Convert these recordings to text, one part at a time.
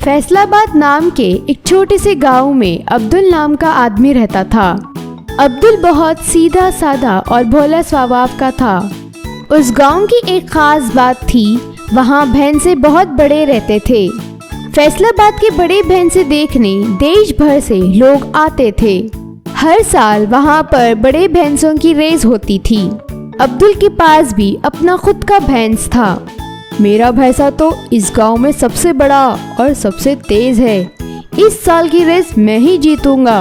फैसलाबाद नाम के एक छोटे से गांव में अब्दुल नाम का आदमी रहता था। अब्दुल बहुत सीधा साधा और भोला स्वभाव का था। उस गांव की एक खास बात थी, वहाँ भैंसे बहुत बड़े रहते थे। फैसलाबाद के बड़े भैंसे देखने देश भर से लोग आते थे। हर साल वहाँ पर बड़े भैंसों की रेस होती थी। अब्दुल के पास भी अपना खुद का भैंस था। मेरा भैंसा तो इस गांव में सबसे बड़ा और सबसे तेज है। इस साल की रेस मैं ही जीतूंगा।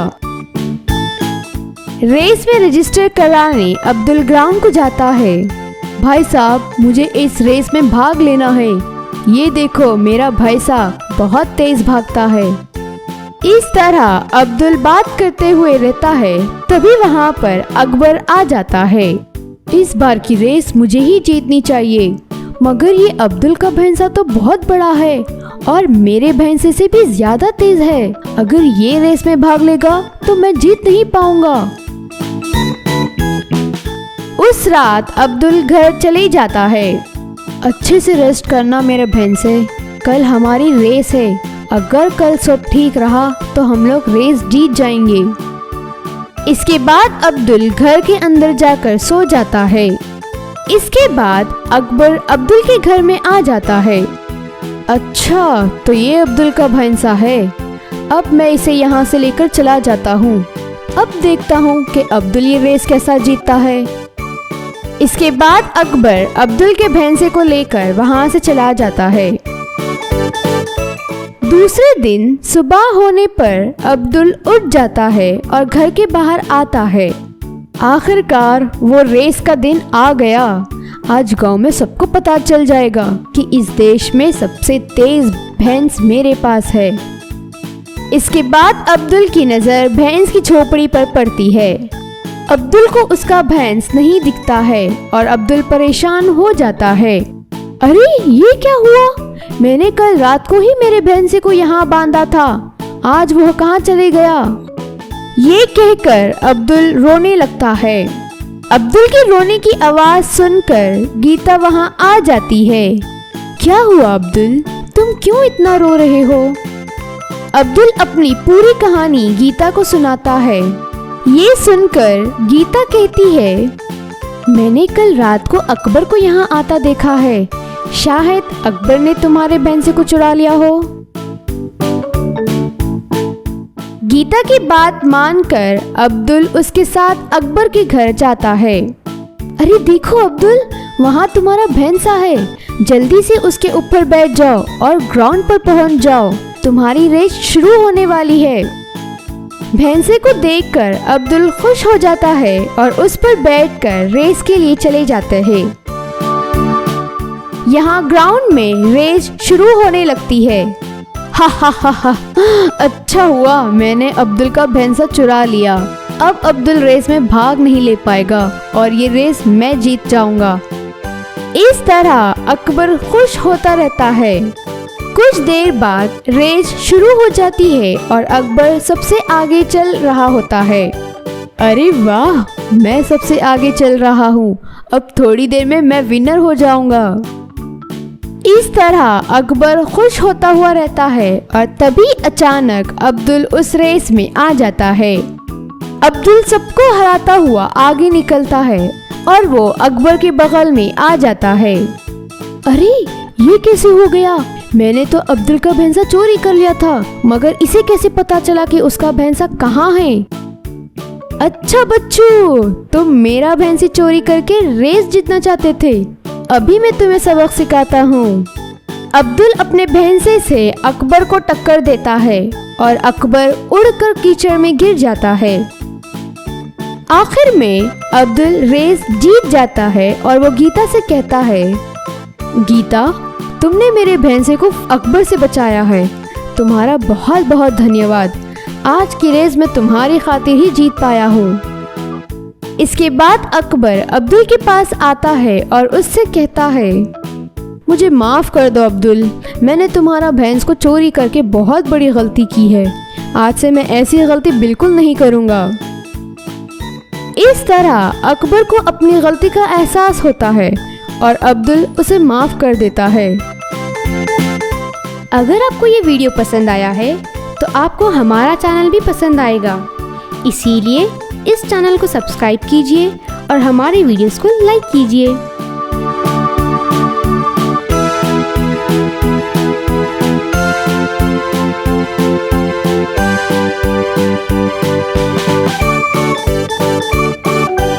रेस में रजिस्टर कराने अब्दुल ग्राउंड को जाता है। भाई साहब, मुझे इस रेस में भाग लेना है। ये देखो, मेरा भैंसा बहुत तेज भागता है। इस तरह अब्दुल बात करते हुए रहता है। तभी वहाँ पर अकबर आ जाता है। इस बार की रेस मुझे ही जीतनी चाहिए, मगर ये अब्दुल का भैंसा तो बहुत बड़ा है और मेरे भैंसे से भी ज्यादा तेज है। अगर ये रेस में भाग लेगा तो मैं जीत नहीं पाऊंगा। उस रात अब्दुल घर चले जाता है। अच्छे से रेस्ट करना मेरे भैंसे, कल हमारी रेस है। अगर कल सब ठीक रहा तो हम लोग रेस जीत जाएंगे। इसके बाद अब्दुल घर के अंदर जाकर सो जाता है। इसके बाद अकबर अब्दुल के घर में आ जाता है। अच्छा, तो ये अब्दुल का भैंसा है। अब मैं इसे यहाँ से लेकर चला जाता हूँ। अब देखता हूँ कि अब्दुल ये रेस कैसा जीतता है। इसके बाद अकबर अब्दुल के भैंसे को लेकर वहाँ से चला जाता है। दूसरे दिन सुबह होने पर अब्दुल उठ जाता है और घर के बाहर आता है। आखिरकार वो रेस का दिन आ गया। आज गांव में सबको पता चल जाएगा कि इस देश में सबसे तेज भैंस मेरे पास है। इसके बाद अब्दुल की नज़र भैंस की झोपड़ी पर पड़ती है। अब्दुल को उसका भैंस नहीं दिखता है और अब्दुल परेशान हो जाता है। अरे, ये क्या हुआ? मैंने कल रात को ही मेरे भैंसे को यहाँ बांधा था। आज वह कहाँ चले गया? ये कहकर अब्दुल रोने लगता है। अब्दुल के रोने की आवाज सुनकर गीता वहां आ जाती है। क्या हुआ अब्दुल, तुम क्यों इतना रो रहे हो? अब्दुल अपनी पूरी कहानी गीता को सुनाता है। ये सुनकर गीता कहती है, मैंने कल रात को अकबर को यहाँ आता देखा है। शायद अकबर ने तुम्हारे भैंसे को चुरा लिया हो। गीता की बात मानकर अब्दुल उसके साथ अकबर के घर जाता है। अरे देखो अब्दुल, वहाँ तुम्हारा भैंसा है। जल्दी से उसके ऊपर बैठ जाओ और ग्राउंड पर पहुँच जाओ। तुम्हारी रेस शुरू होने वाली है। भैंसे को देखकर अब्दुल खुश हो जाता है और उस पर बैठकर रेस के लिए चले जाते हैं। यहाँ ग्राउंड में रेस शुरू होने लगती है। हा हा हा हा, अच्छा हुआ मैंने अब्दुल का भैंसा चुरा लिया। अब अब्दुल रेस में भाग नहीं ले पाएगा और ये रेस मैं जीत जाऊंगा। इस तरह अकबर खुश होता रहता है। कुछ देर बाद रेस शुरू हो जाती है और अकबर सबसे आगे चल रहा होता है। अरे वाह, मैं सबसे आगे चल रहा हूँ। अब थोड़ी देर में मैं विनर हो जाऊंगा। इस तरह अकबर खुश होता हुआ रहता है और तभी अचानक अब्दुल उस रेस में आ जाता है। अब्दुल सबको हराता हुआ आगे निकलता है और वो अकबर के बगल में आ जाता है। अरे, ये कैसे हो गया? मैंने तो अब्दुल का भैंसा चोरी कर लिया था, मगर इसे कैसे पता चला कि उसका भैंसा कहाँ है? अच्छा बच्चों, तुम मेरा भैंसी चोरी करके रेस जीतना चाहते थे। अभी मैं तुम्हें सबक सिखाता हूँ। अब्दुल अपने भैंसे से अकबर को टक्कर देता है और अकबर उड़कर कीचड़ में गिर जाता है। आखिर में अब्दुल रेस जीत जाता है और वो गीता से कहता है, गीता, तुमने मेरे भैंसे को अकबर से बचाया है। तुम्हारा बहुत बहुत धन्यवाद। आज की रेस मैं तुम्हारी खातिर ही जीत पाया हूँ। इसके बाद अकबर अब्दुल के पास आता है और उससे कहता है, मुझे माफ़ कर दो अब्दुल, मैंने तुम्हारा भैंस को चोरी करके बहुत बड़ी गलती की है। आज से मैं ऐसी गलती बिल्कुल नहीं करूँगा। इस तरह अकबर को अपनी गलती का एहसास होता है और अब्दुल उसे माफ़ कर देता है। अगर आपको ये वीडियो पसंद आया है तो आपको हमारा चैनल भी पसंद आएगा, इसीलिए इस चैनल को सब्सक्राइब कीजिए और हमारे वीडियोस को लाइक कीजिए।